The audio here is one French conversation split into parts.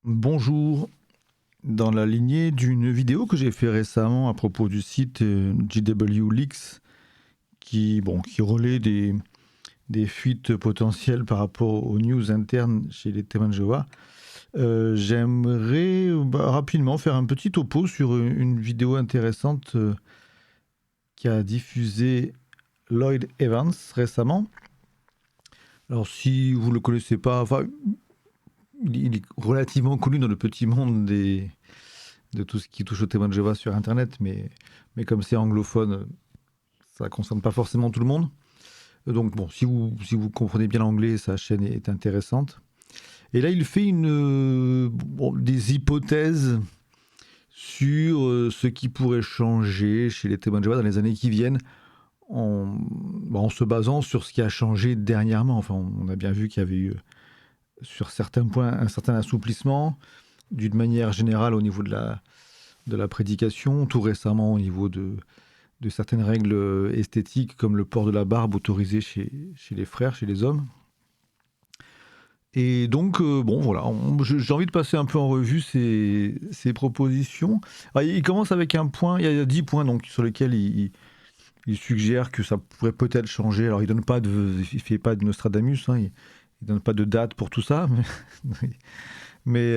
Bonjour, dans la lignée d'une vidéo que j'ai fait récemment à propos du site JW Leaks qui relaie des fuites potentielles par rapport aux news internes chez les témoins de Jéhovah, j'aimerais rapidement faire un petit topo sur une vidéo intéressante qu'a diffusé Lloyd Evans récemment. Alors si vous ne le connaissez pas, il est relativement connu dans le petit monde de tout ce qui touche au témoin de Jéhovah sur Internet, mais comme c'est anglophone, ça ne concerne pas forcément tout le monde. Donc bon, si vous comprenez bien l'anglais, sa chaîne est intéressante. Et là, il fait des hypothèses sur ce qui pourrait changer chez les témoins de Jéhovah dans les années qui viennent, en se basant sur ce qui a changé dernièrement. Enfin, on a bien vu qu'il y avait eu, sur certains points, un certain assouplissement, d'une manière générale au niveau de la prédication, tout récemment au niveau de certaines règles esthétiques comme le port de la barbe autorisé chez les frères, chez les hommes. Et donc, voilà, j'ai envie de passer un peu en revue ces propositions. Alors, il commence avec un point, il y a 10 points donc, sur lesquels il suggère que ça pourrait peut-être changer. Alors, il ne fait pas de Nostradamus, hein, il ne donne pas de date pour tout ça, mais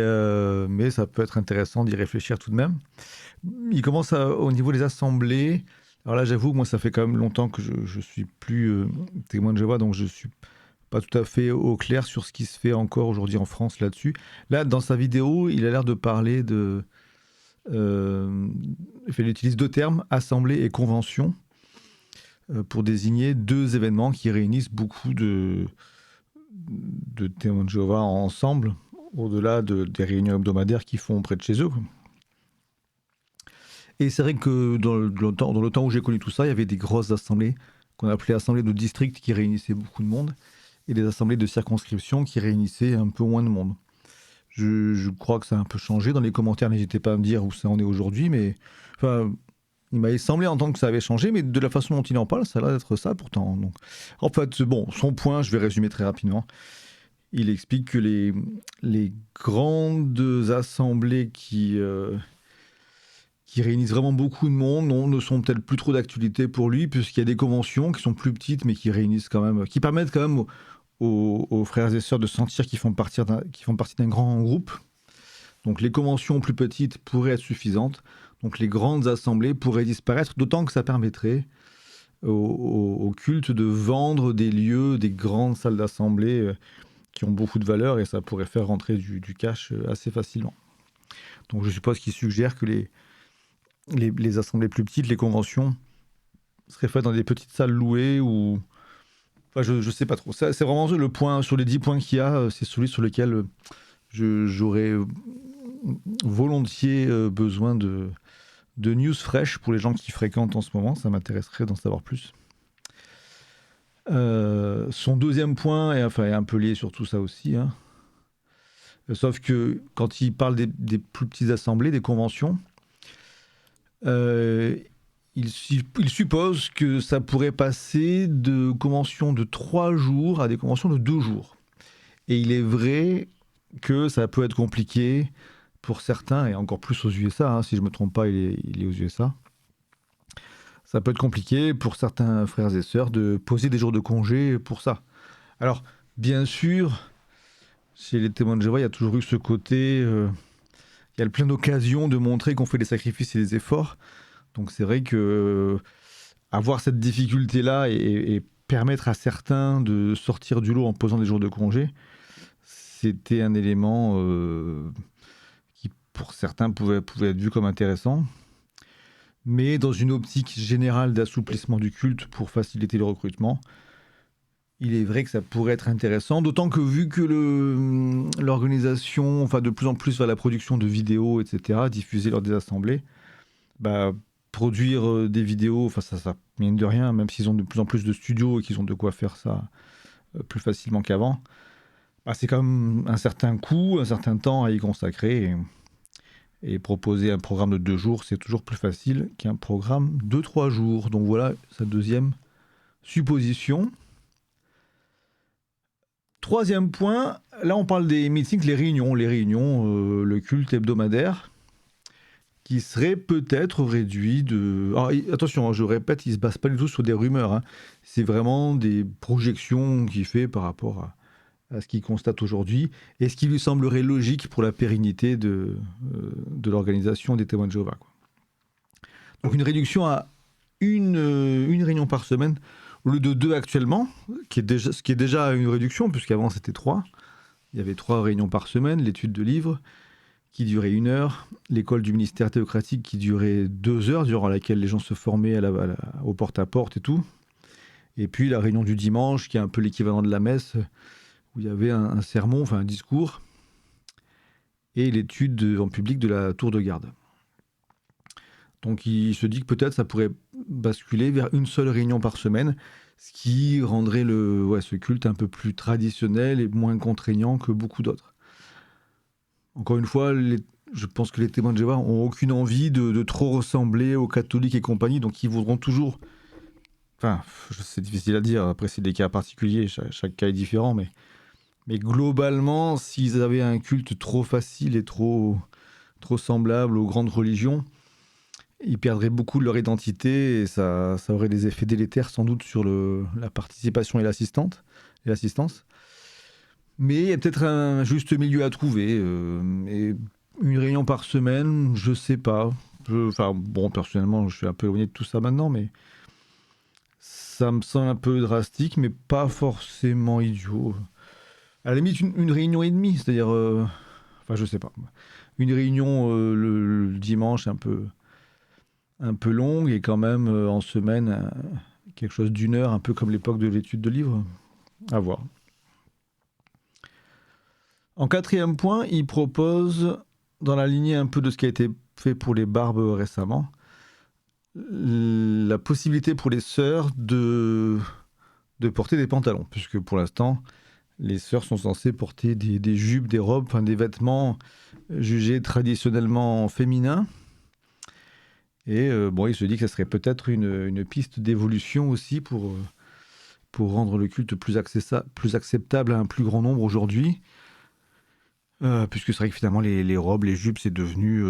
ça peut être intéressant d'y réfléchir tout de même. Il commence au niveau des assemblées. Alors là, j'avoue que moi, ça fait quand même longtemps que je suis plus témoin de Jéhovah, donc je suis pas tout à fait au clair sur ce qui se fait encore aujourd'hui en France là-dessus. Là, dans sa vidéo, il a l'air de parler de... il utilise deux termes, assemblée et convention, pour désigner deux événements qui réunissent beaucoup de témoins de Jéhovah ensemble, au-delà des réunions hebdomadaires qu'ils font près de chez eux. Et c'est vrai que dans le temps où j'ai connu tout ça, il y avait des grosses assemblées qu'on appelait assemblées de district qui réunissaient beaucoup de monde et des assemblées de circonscription qui réunissaient un peu moins de monde. Je crois que ça a un peu changé. Dans les commentaires, n'hésitez pas à me dire où ça en est aujourd'hui, mais enfin, il m'avait semblé entendre que ça avait changé, mais de la façon dont il en parle, ça a l'air d'être ça pourtant. Donc, en fait, bon, son point, je vais résumer très rapidement. Il explique que les grandes assemblées qui réunissent vraiment beaucoup de monde, ne sont peut-être plus trop d'actualité pour lui, puisqu'il y a des conventions qui sont plus petites, mais qui réunissent quand même, qui permettent quand même aux frères et sœurs de sentir qu'ils font partie d'un grand groupe. Donc les conventions plus petites pourraient être suffisantes. Donc les grandes assemblées pourraient disparaître, d'autant que ça permettrait au culte de vendre des lieux, des grandes salles d'assemblée qui ont beaucoup de valeur, et ça pourrait faire rentrer du cash assez facilement. Donc je suppose qu'il suggère que les assemblées plus petites, les conventions, seraient faites dans des petites salles louées ou... Enfin, je sais pas trop. Ça, c'est vraiment le point, sur les 10 points qu'il y a, c'est celui sur lequel j'aurais volontiers besoin de news fraîches pour les gens qui fréquentent en ce moment. Ça m'intéresserait d'en savoir plus. Son deuxième point est un peu lié sur tout ça aussi, hein. Sauf que quand il parle des plus petites assemblées, des conventions, il suppose que ça pourrait passer de conventions de 3 jours à des conventions de 2 jours. Et il est vrai que ça peut être compliqué pour certains, et encore plus aux USA, hein, si je ne me trompe pas, il est aux USA. Ça peut être compliqué pour certains frères et sœurs de poser des jours de congé pour ça. Alors, bien sûr, chez les témoins de Jéhovah, il y a toujours eu ce côté... il y a plein d'occasions de montrer qu'on fait des sacrifices et des efforts. Donc c'est vrai que avoir cette difficulté-là et permettre à certains de sortir du lot en posant des jours de congé, c'était un élément qui, pour certains, pouvait être vu comme intéressant. Mais dans une optique générale d'assouplissement du culte pour faciliter le recrutement, il est vrai que ça pourrait être intéressant, d'autant que vu que l'organisation va de plus en plus vers la production de vidéos, etc., diffusées lors des assemblées, produire des vidéos, ça mine de rien, même s'ils ont de plus en plus de studios et qu'ils ont de quoi faire ça plus facilement qu'avant, c'est quand même un certain coût, un certain temps à y consacrer. Et proposer un programme de 2 jours, c'est toujours plus facile qu'un programme de 3 jours. Donc voilà sa deuxième supposition. Troisième point, là on parle des meetings, les réunions, le culte hebdomadaire, qui serait peut-être réduit de... Alors, attention, je répète, il ne se base pas du tout sur des rumeurs, hein. C'est vraiment des projections qu'il fait par rapport à ce qu'il constate aujourd'hui et ce qui lui semblerait logique pour la pérennité de l'organisation des témoins de Jéhovah, quoi. Donc une réduction à une réunion par semaine au lieu de 2 actuellement, ce qui est déjà une réduction, puisqu'avant c'était 3. Il y avait 3 réunions par semaine, l'étude de livres qui durait 1 heure, l'école du ministère théocratique qui durait 2 heures, durant laquelle les gens se formaient au porte-à-porte et tout. Et puis la réunion du dimanche, qui est un peu l'équivalent de la messe, où il y avait un sermon, enfin un discours, et l'étude en public de la tour de garde. Donc il se dit que peut-être ça pourrait basculer vers une seule réunion par semaine, ce qui rendrait ce culte un peu plus traditionnel et moins contraignant que beaucoup d'autres. Encore une fois, je pense que les témoins de Jéhovah n'ont aucune envie de trop ressembler aux catholiques et compagnie, donc ils voudront toujours... Enfin, c'est difficile à dire, après c'est des cas particuliers, chaque cas est différent, mais globalement, s'ils avaient un culte trop facile et trop semblable aux grandes religions, ils perdraient beaucoup de leur identité et ça aurait des effets délétères sans doute sur la participation et l'assistance. Mais il y a peut-être un juste milieu à trouver. Et une réunion par semaine, je sais pas. Personnellement, je suis un peu éloigné de tout ça maintenant, mais ça me semble un peu drastique, mais pas forcément idiot. À la limite, une réunion et demie, c'est-à-dire... je sais pas. Une réunion le dimanche un peu longue et quand même en semaine quelque chose d'1 heure, un peu comme l'époque de l'étude de livres. À voir. En 4e point, il propose, dans la lignée un peu de ce qui a été fait pour les barbes récemment, la possibilité pour les sœurs de porter des pantalons, puisque pour l'instant, les sœurs sont censées porter des jupes, des robes, enfin des vêtements jugés traditionnellement féminins. Et il se dit que ça serait peut-être une piste d'évolution aussi pour rendre le culte plus acceptable à un plus grand nombre aujourd'hui. Puisque c'est vrai que finalement les robes, les jupes, c'est devenu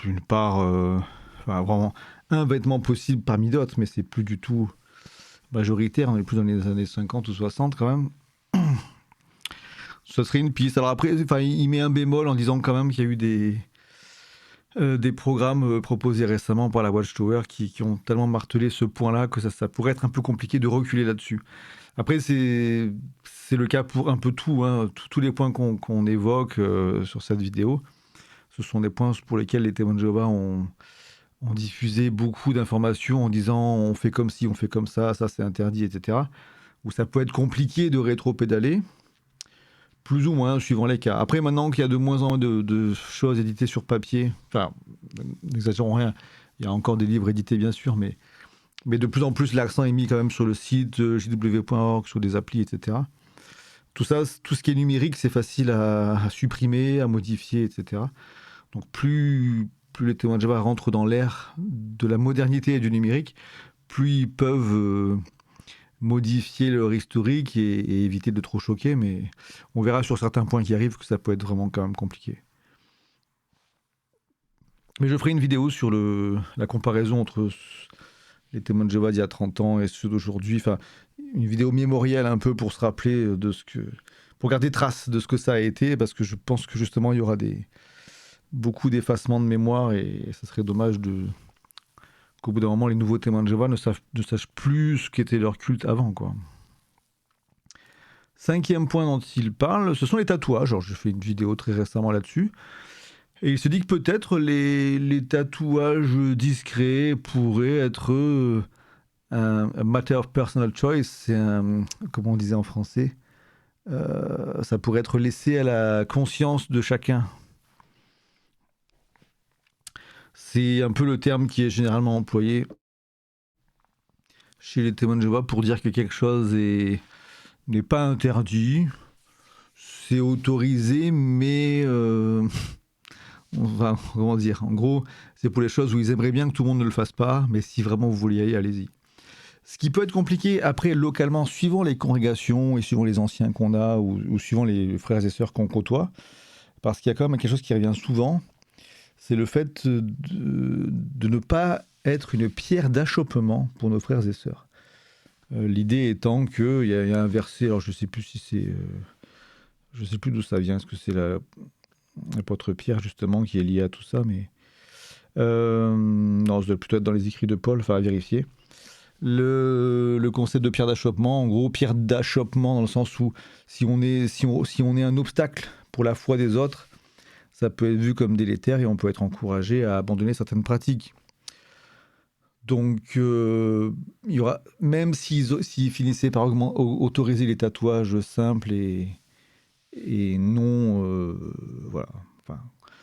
une part, vraiment un vêtement possible parmi d'autres, mais c'est plus du tout majoritaire, on est plus dans les années 50 ou 60 quand même. Ça serait une piste. Alors après, il met un bémol en disant quand même qu'il y a eu des programmes proposés récemment par la Watchtower qui ont tellement martelé ce point-là que ça pourrait être un peu compliqué de reculer là-dessus. Après, c'est le cas pour un peu tout, hein. Tous les points qu'on évoque sur cette vidéo, ce sont des points pour lesquels les témoins de Jéhovah ont diffusé beaucoup d'informations en disant on fait comme ci, on fait comme ça c'est interdit, etc. Où ça peut être compliqué de rétro-pédaler, plus ou moins, suivant les cas. Après, maintenant qu'il y a de moins en moins de choses éditées sur papier, n'exagérons rien, il y a encore des livres édités bien sûr, mais de plus en plus l'accent est mis quand même sur le site jw.org, sur des applis, etc. Tout ça, tout ce qui est numérique, c'est facile à supprimer, à modifier, etc. Donc plus les témoins de Jéhovah rentrent dans l'ère de la modernité et du numérique, plus ils peuvent modifier leur historique et éviter de trop choquer, mais on verra sur certains points qui arrivent que ça peut être vraiment quand même compliqué. Mais je ferai une vidéo sur la comparaison entre les témoins de Jéhovah d'il y a 30 ans et ceux d'aujourd'hui, une vidéo mémorielle un peu pour se rappeler pour garder trace de ce que ça a été, parce que je pense que justement il y aura beaucoup d'effacements de mémoire et ça serait dommage qu'au bout d'un moment les nouveaux témoins de Jéhovah ne sachent plus ce qu'était leur culte avant, quoi. 5e point dont il parle, ce sont les tatouages. Alors, j'ai fait une vidéo très récemment là-dessus. Et il se dit que peut-être les tatouages discrets pourraient être un matter of personal choice. C'est comment on disait en français, ça pourrait être laissé à la conscience de chacun. C'est un peu le terme qui est généralement employé chez les témoins de Jéhovah pour dire que quelque chose n'est pas interdit, c'est autorisé, mais comment dire, en gros, c'est pour les choses où ils aimeraient bien que tout le monde ne le fasse pas, mais si vraiment vous voulez y aller, allez-y. Ce qui peut être compliqué après localement, suivant les congrégations et suivant les anciens qu'on a ou suivant les frères et sœurs qu'on côtoie, parce qu'il y a quand même quelque chose qui revient souvent, c'est le fait de ne pas être une pierre d'achoppement pour nos frères et sœurs. L'idée étant qu'il y a un verset, alors je ne sais plus si c'est... je ne sais plus d'où ça vient, est-ce que c'est l'apôtre Pierre justement qui est lié à tout ça, mais... non, ça doit plutôt être dans les écrits de Paul, enfin à vérifier. Le concept de pierre d'achoppement, en gros, pierre d'achoppement dans le sens où si on est un obstacle pour la foi des autres, ça peut être vu comme délétère et on peut être encouragé à abandonner certaines pratiques. Donc, il y aura, même s'ils finissaient par autoriser les tatouages simples et non, voilà, enfin,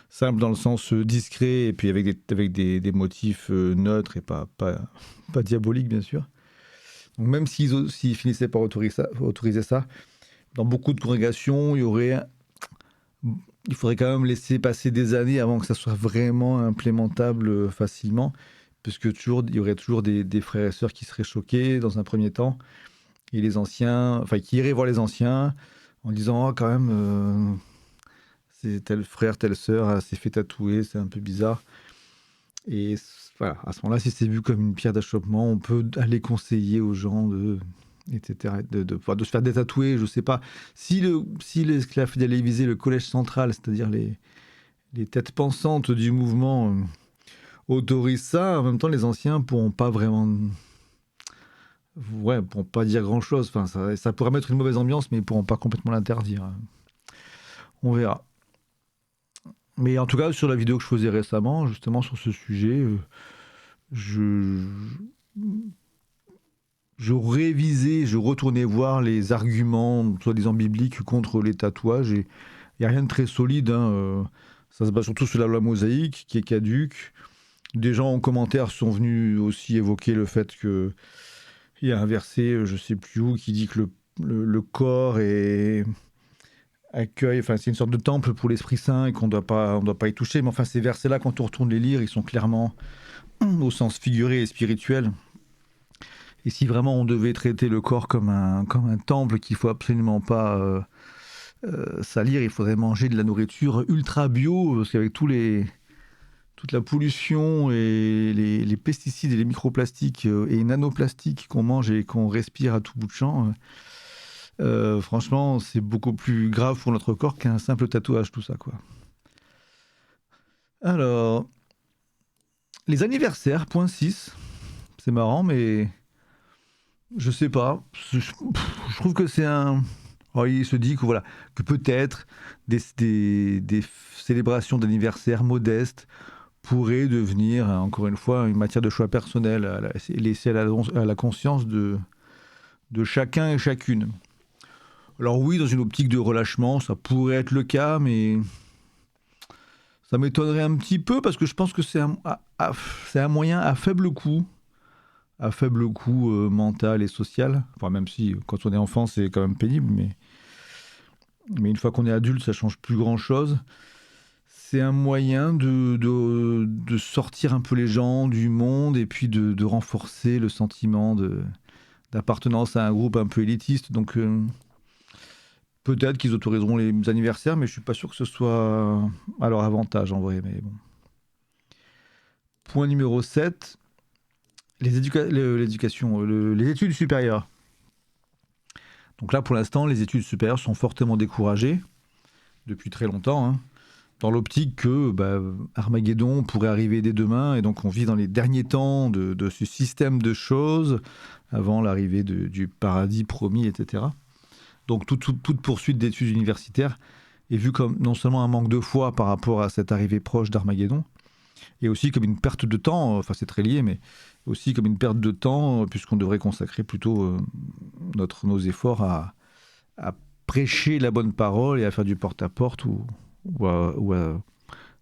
simple dans le sens discret et puis avec des motifs neutres et pas diaboliques, bien sûr. Donc, même s'ils finissaient par autoriser ça, dans beaucoup de congrégations, il faudrait quand même laisser passer des années avant que ça soit vraiment implémentable facilement, puisque il y aurait toujours des frères et sœurs qui seraient choqués dans un premier temps, et les anciens, enfin qui iraient voir les anciens en disant oh, quand même, c'est tel frère, telle sœur s'est fait tatouer, c'est un peu bizarre. Et voilà, à ce moment-là, si c'est vu comme une pierre d'achoppement, on peut aller conseiller aux gens etc., de se faire détatouer, je sais pas. Si la fidèle visait le collège central, c'est-à-dire les têtes pensantes du mouvement, autorisent ça, en même temps, les anciens pourront pas vraiment... Ouais, pourront pas dire grand-chose. Enfin, ça pourrait mettre une mauvaise ambiance, mais ils pourront pas complètement l'interdire. On verra. Mais en tout cas, sur la vidéo que je faisais récemment, justement sur ce sujet, je révisais, je retournais voir les arguments, soi-disant bibliques, contre les tatouages. Et il n'y a rien de très solide. Ça se base surtout sur la loi mosaïque, qui est caduque. Des gens en commentaire sont venus aussi évoquer le fait qu'il y a un verset, je ne sais plus où, qui dit que le corps accueille, enfin c'est une sorte de temple pour l'Esprit Saint et qu'on ne doit pas y toucher. Mais enfin, ces versets-là, quand on retourne les lire, ils sont clairement au sens figuré et spirituel. Et si vraiment on devait traiter le corps comme un temple qu'il ne faut absolument pas salir, il faudrait manger de la nourriture ultra bio, parce qu'avec toute la pollution et les pesticides et les microplastiques et nanoplastiques qu'on mange et qu'on respire à tout bout de champ, franchement, c'est beaucoup plus grave pour notre corps qu'un simple tatouage, tout ça, quoi. Alors, les anniversaires, point 6, c'est marrant, mais je sais pas. Je trouve que c'est un... Alors, il se dit que, voilà, que peut-être des célébrations d'anniversaire modestes pourraient devenir, encore une fois, une matière de choix personnel, laisser à la conscience de chacun et chacune. Alors oui, dans une optique de relâchement, ça pourrait être le cas, mais ça m'étonnerait un petit peu parce que je pense que c'est un moyen à faible coût mental et social. Enfin, même si quand on est enfant, c'est quand même pénible, mais une fois qu'on est adulte, ça change plus grand-chose. C'est un moyen de sortir un peu les gens du monde et puis de renforcer le sentiment d'appartenance à un groupe un peu élitiste. Donc, peut-être qu'ils autoriseront les anniversaires, mais je suis pas sûr que ce soit à leur avantage en vrai. Mais bon. Point numéro 7, les études supérieures. Donc là, pour l'instant, les études supérieures sont fortement découragées depuis très longtemps, dans l'optique que Armageddon pourrait arriver dès demain, et donc on vit dans les derniers temps de ce système de choses, avant l'arrivée du paradis promis, etc. Donc toute poursuite d'études universitaires est vue comme non seulement un manque de foi par rapport à cette arrivée proche d'Armageddon, et aussi comme une perte de temps, enfin c'est très lié, mais aussi comme une perte de temps, puisqu'on devrait consacrer plutôt nos efforts à prêcher la bonne parole et à faire du porte-à-porte ou à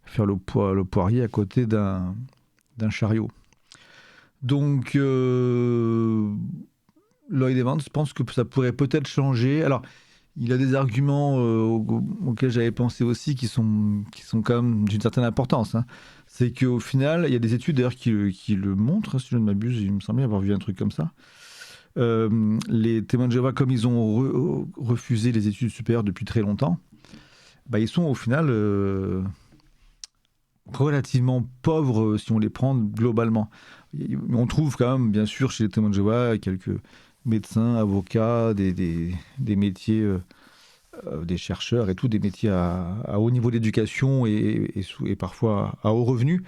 faire le poirier à côté d'un chariot. Donc, Lloyd Evans pense que ça pourrait peut-être changer. Alors, il a des arguments auxquels j'avais pensé aussi qui sont quand même d'une certaine importance. C'est qu'au final, il y a des études d'ailleurs qui le montrent, si je ne m'abuse, il me semblait avoir vu un truc comme ça. Les témoins de Jéhovah, comme ils ont refusé les études supérieures depuis très longtemps, bah, ils sont au final relativement pauvres si on les prend globalement. On trouve quand même, bien sûr, chez les témoins de Jéhovah, quelques médecins, avocats, des métiers, des chercheurs et tout, des métiers à haut niveau d'éducation et parfois à haut revenu.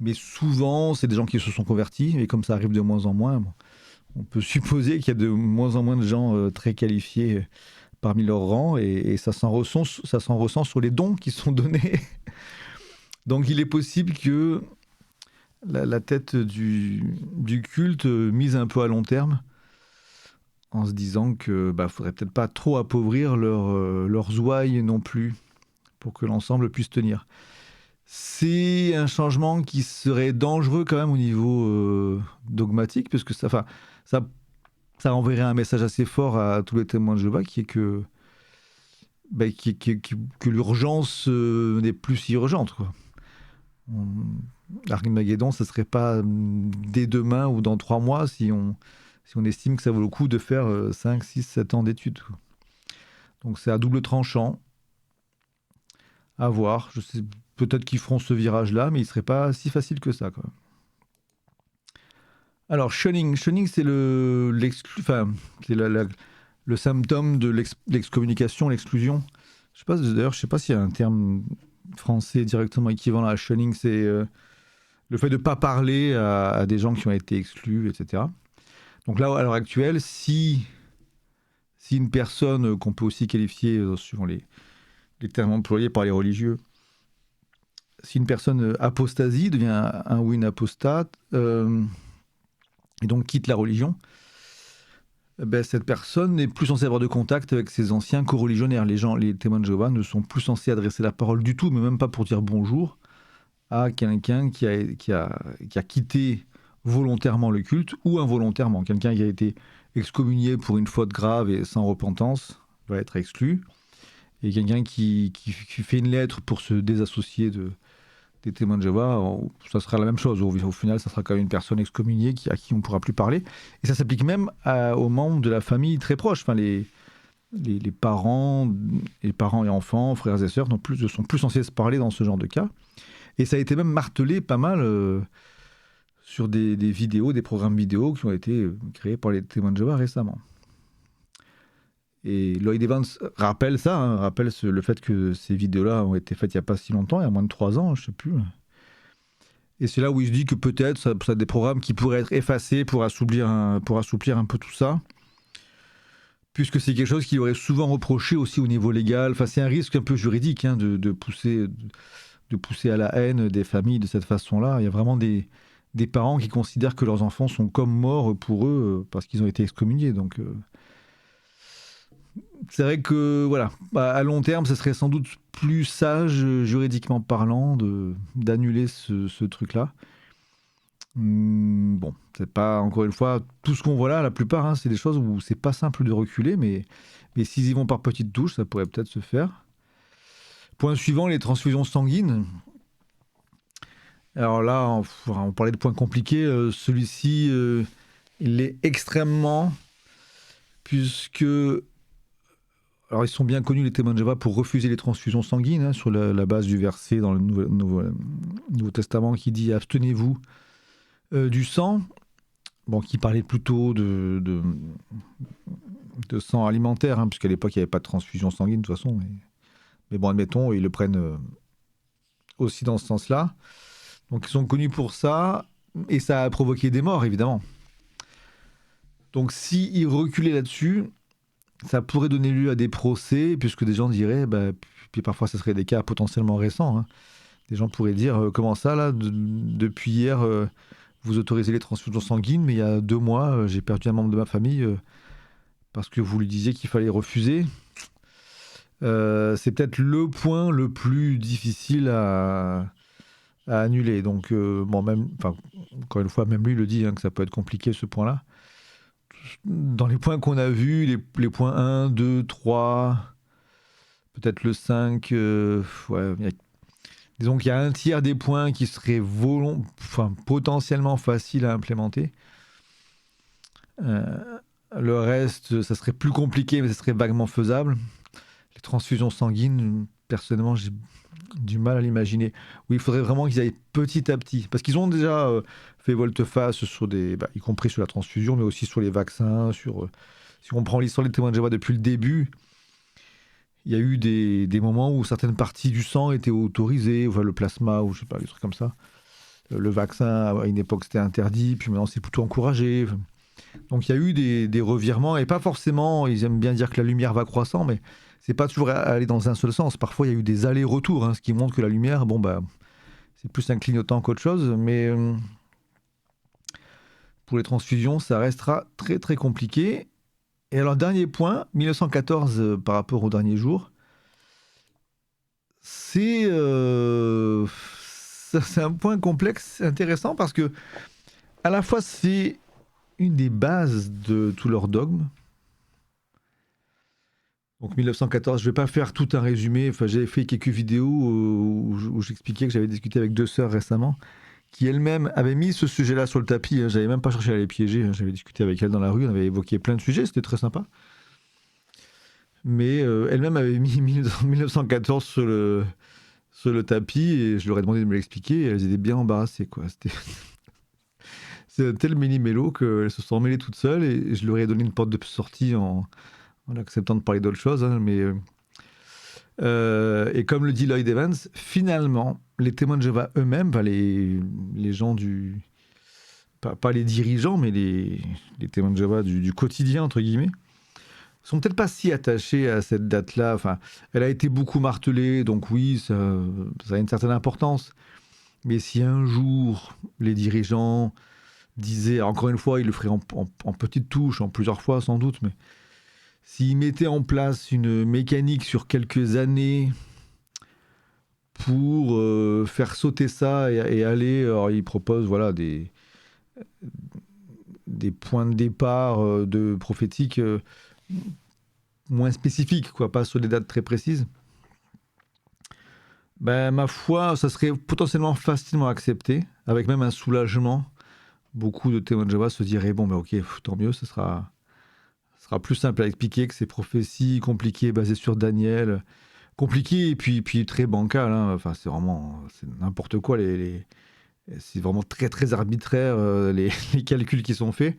Mais souvent, c'est des gens qui se sont convertis, et comme ça arrive de moins en moins, bon, on peut supposer qu'il y a de moins en moins de gens très qualifiés parmi leurs rangs, et ça s'en ressent sur les dons qui sont donnés. Donc il est possible que la tête du culte mise un peu à long terme, en se disant que faudrait peut-être pas trop appauvrir leurs ouailles non plus, pour que l'ensemble puisse tenir. C'est un changement qui serait dangereux quand même au niveau dogmatique, parce que ça enverrait un message assez fort à tous les témoins de Jéhovah, qui est que l'urgence n'est plus si urgente, quoi. L'Armageddon, ce ne serait pas dès demain ou dans 3 mois si on estime que ça vaut le coup de faire 5, 6, 7 ans d'études, quoi. Donc c'est à double tranchant. À voir. Je sais, peut-être qu'ils feront ce virage-là, mais il ne serait pas si facile que ça, quoi. Alors, shunning, c'est le symptôme de l'excommunication, l'exclusion. Je sais pas s'il y a un terme français directement équivalent à shunning. C'est le fait de ne pas parler à des gens qui ont été exclus, etc. Donc là, à l'heure actuelle, si une personne qu'on peut aussi qualifier, suivant les termes employés par les religieux, si une personne apostasie, devient un ou une apostate, et donc quitte la religion, cette personne n'est plus censée avoir de contact avec ses anciens coreligionnaires. Les témoins de Jéhovah ne sont plus censés adresser la parole du tout, mais même pas pour dire bonjour à quelqu'un qui a quitté volontairement le culte ou involontairement. Quelqu'un qui a été excommunié pour une faute grave et sans repentance doit être exclu. Et quelqu'un qui fait une lettre pour se désassocier des témoins de Jéhovah, ça sera la même chose. Au final, ça sera quand même une personne excommuniée à qui on ne pourra plus parler. Et ça s'applique même aux membres de la famille très proches. Enfin, les parents et enfants, frères et sœurs ne sont plus censés se parler dans ce genre de cas. Et ça a été même martelé pas mal sur des vidéos, des programmes vidéo qui ont été créés par les témoins de Jéhovah récemment. Et Lloyd Evans rappelle ça, rappelle le fait que ces vidéos-là ont été faites il n'y a pas si longtemps, il y a moins de 3 ans, je ne sais plus. Et c'est là où il se dit que peut-être ça a des programmes qui pourraient être effacés pour assouplir un peu tout ça, puisque c'est quelque chose qu'il aurait souvent reproché aussi au niveau légal. Enfin, c'est un risque un peu juridique de pousser à la haine des familles de cette façon-là. Il y a vraiment des parents qui considèrent que leurs enfants sont comme morts pour eux parce qu'ils ont été excommuniés. Donc c'est vrai que voilà, à long terme, ce serait sans doute plus sage, juridiquement parlant, d'annuler ce truc-là. Bon, c'est pas, encore une fois, tout ce qu'on voit là, la plupart, c'est des choses où c'est pas simple de reculer, mais s'ils y vont par petites touches, ça pourrait peut-être se faire. Point suivant, les transfusions sanguines. Alors là, on parlait de points compliqués. Celui-ci, il est extrêmement, puisque... Alors, ils sont bien connus, les témoins de Jéhovah, pour refuser les transfusions sanguines, sur la base du verset dans le Nouveau Testament qui dit « Abstenez-vous du sang », bon, qui parlait plutôt de sang alimentaire, puisqu'à l'époque, il n'y avait pas de transfusion sanguine, de toute façon. Mais bon, admettons, ils le prennent aussi dans ce sens-là. Donc, ils sont connus pour ça, et ça a provoqué des morts, évidemment. Donc, s'ils reculaient là-dessus... ça pourrait donner lieu à des procès, puisque des gens diraient, puis parfois ce serait des cas potentiellement récents, des gens pourraient dire, comment ça là, depuis hier, vous autorisez les transfusions sanguines, mais il y a 2 mois, j'ai perdu un membre de ma famille parce que vous lui disiez qu'il fallait refuser. C'est peut-être le point le plus difficile à annuler. Donc, encore une fois, même lui le dit, que ça peut être compliqué ce point-là. Dans les points qu'on a vus, les points 1, 2, 3, peut-être le 5, disons qu'il y a un tiers des points qui seraient potentiellement faciles à implémenter. Le reste, ça serait plus compliqué, mais ça serait vaguement faisable. Les transfusions sanguines, personnellement, j'ai du mal à l'imaginer. Oui, il faudrait vraiment qu'ils aillent petit à petit. Parce qu'ils ont déjà fait volte-face sur des, y compris sur la transfusion, mais aussi sur les vaccins. Si on prend l'histoire des témoins de Jéhovah depuis le début, il y a eu des moments où certaines parties du sang étaient autorisées, enfin, le plasma, ou je sais pas, des trucs comme ça. Le vaccin, à une époque, c'était interdit, puis maintenant, c'est plutôt encouragé. Donc, il y a eu des revirements, et pas forcément, ils aiment bien dire que la lumière va croissant, mais c'est pas toujours aller dans un seul sens. Parfois, il y a eu des allers-retours, ce qui montre que la lumière, c'est plus un clignotant qu'autre chose, mais pour les transfusions, ça restera très très compliqué. Et alors, dernier point, 1914 par rapport au dernier jour, c'est un point complexe, intéressant, parce que à la fois c'est une des bases de tout leur dogme. Donc 1914, je ne vais pas faire tout un résumé, enfin, j'avais fait quelques vidéos où j'expliquais que j'avais discuté avec 2 sœurs récemment, qui elles-mêmes avaient mis ce sujet-là sur le tapis, j'avais même pas cherché à les piéger, j'avais discuté avec elles dans la rue, on avait évoqué plein de sujets, c'était très sympa. Mais elles-mêmes avaient mis 1914 sur le tapis, et je leur ai demandé de me l'expliquer, et elles étaient bien embarrassées, quoi. C'est un tel mini-mélo qu'elles se sont emmêlées toutes seules, et je leur ai donné une porte de sortie en acceptant de parler d'autre chose, et comme le dit Lloyd Evans, finalement, les témoins de Jéhovah eux-mêmes, les gens pas les dirigeants, mais les témoins de Jéhovah du quotidien, entre guillemets, sont peut-être pas si attachés à cette date-là. Enfin, elle a été beaucoup martelée, donc oui, ça a une certaine importance. Mais si un jour, les dirigeants disaient, encore une fois, ils le feraient en petites touches, en plusieurs fois sans doute, mais s'ils mettaient en place une mécanique sur quelques années pour faire sauter ça et aller, alors ils proposent des points de départ de prophétiques moins spécifiques, quoi, pas sur des dates très précises. Ma foi, ça serait potentiellement facilement accepté, avec même un soulagement. Beaucoup de témoins de Jéhovah se diraient, bon, ok, tant mieux, ce sera plus simple à expliquer que ces prophéties compliquées basées sur Daniel, compliquées et puis très bancales. Enfin, c'est n'importe quoi. C'est vraiment très très arbitraire les calculs qui sont faits.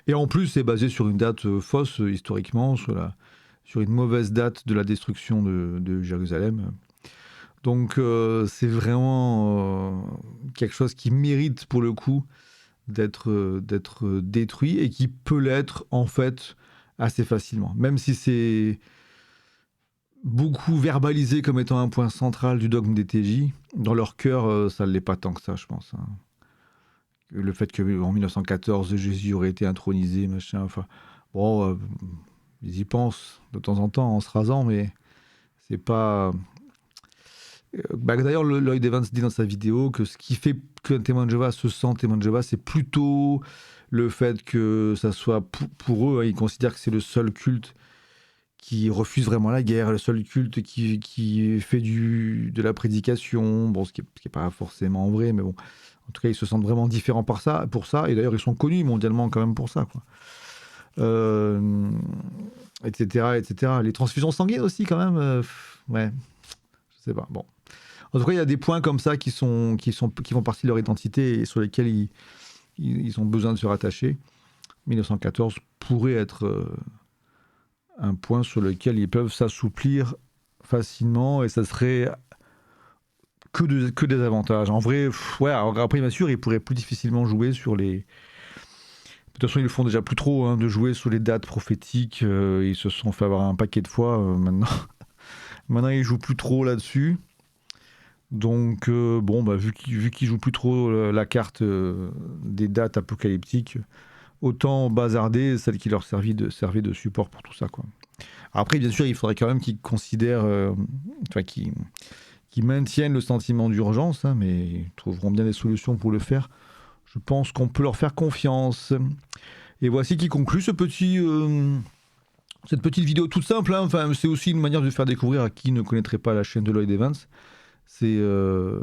Et en plus, c'est basé sur une date fausse historiquement, sur une mauvaise date de la destruction de Jérusalem. Donc, c'est vraiment quelque chose qui mérite pour le coup d'être détruit et qui peut l'être en fait assez facilement. Même si c'est beaucoup verbalisé comme étant un point central du dogme des TJ, dans leur cœur, ça ne l'est pas tant que ça, je pense. Le fait qu'en 1914, Jésus aurait été intronisé, machin, enfin, bon, ils y pensent de temps en temps en se rasant, mais c'est pas... D'ailleurs, Lloyd Evans dit dans sa vidéo que ce qui fait qu'un témoin de Jéhovah se sent témoin de Jéhovah, c'est plutôt le fait que ça soit pour eux, ils considèrent que c'est le seul culte qui refuse vraiment la guerre, le seul culte qui fait de la prédication, bon, ce qui est pas forcément vrai, mais bon, en tout cas, ils se sentent vraiment différents pour ça, et d'ailleurs, ils sont connus mondialement quand même pour ça, quoi. Etc., etc. Les transfusions sanguines aussi, quand même, ouais, je sais pas, bon. En tout cas, il y a des points comme ça qui font partie de leur identité et sur lesquels ils ont besoin de se rattacher. 1914 pourrait être un point sur lequel ils peuvent s'assouplir facilement et ça serait que des avantages. En vrai, alors après, bien sûr, ils pourraient plus difficilement jouer sur les... De toute façon, ils le font déjà plus trop, de jouer sur les dates prophétiques. Ils se sont fait avoir un paquet de fois maintenant. Maintenant, ils jouent plus trop là-dessus. Donc, vu qu'ils jouent plus trop la carte des dates apocalyptiques, autant bazarder celle qui leur servait de support pour tout ça, quoi. Après, bien sûr, il faudrait quand même qu'ils considèrent, qu'ils maintiennent le sentiment d'urgence, mais ils trouveront bien des solutions pour le faire. Je pense qu'on peut leur faire confiance. Et voici qui conclut cette petite vidéo toute simple. Enfin, c'est aussi une manière de faire découvrir à qui ne connaîtrait pas la chaîne de Lloyd Evans. C'est un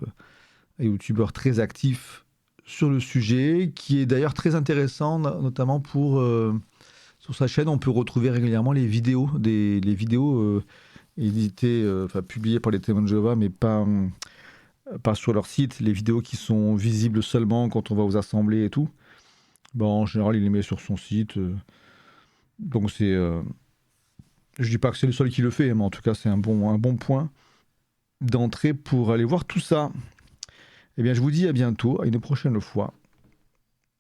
youtubeur très actif sur le sujet, qui est d'ailleurs très intéressant, notamment sur Sur sa chaîne, on peut retrouver régulièrement les vidéos, les vidéos éditées, enfin publiées par les témoins de Jéhovah, mais pas sur leur site, les vidéos qui sont visibles seulement quand on va aux assemblées et tout. Bon, en général, il les met sur son site. Donc c'est... je dis pas que c'est le seul qui le fait, mais en tout cas, c'est un bon point d'entrée pour aller voir tout ça. Eh bien, je vous dis à bientôt, à une prochaine fois.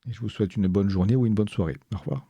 Et je vous souhaite une bonne journée ou une bonne soirée. Au revoir.